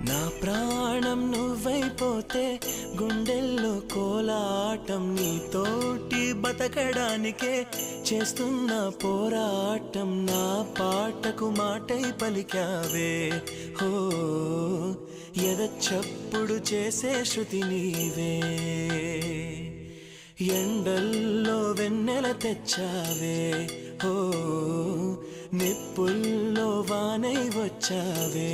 నా ప్రాణం నువ్వైపోతే గుండెల్లో కోలాటం నీతోటి బతకడానికే చేస్తున్న పోరాటం నా పాటకు మాటై పలికావే హో ఎద చప్పుడు చేసే శృతి నీవే ఎండల్లో వెన్నెల తెచ్చావే హో నిప్పుల్లో వానై వచ్చావే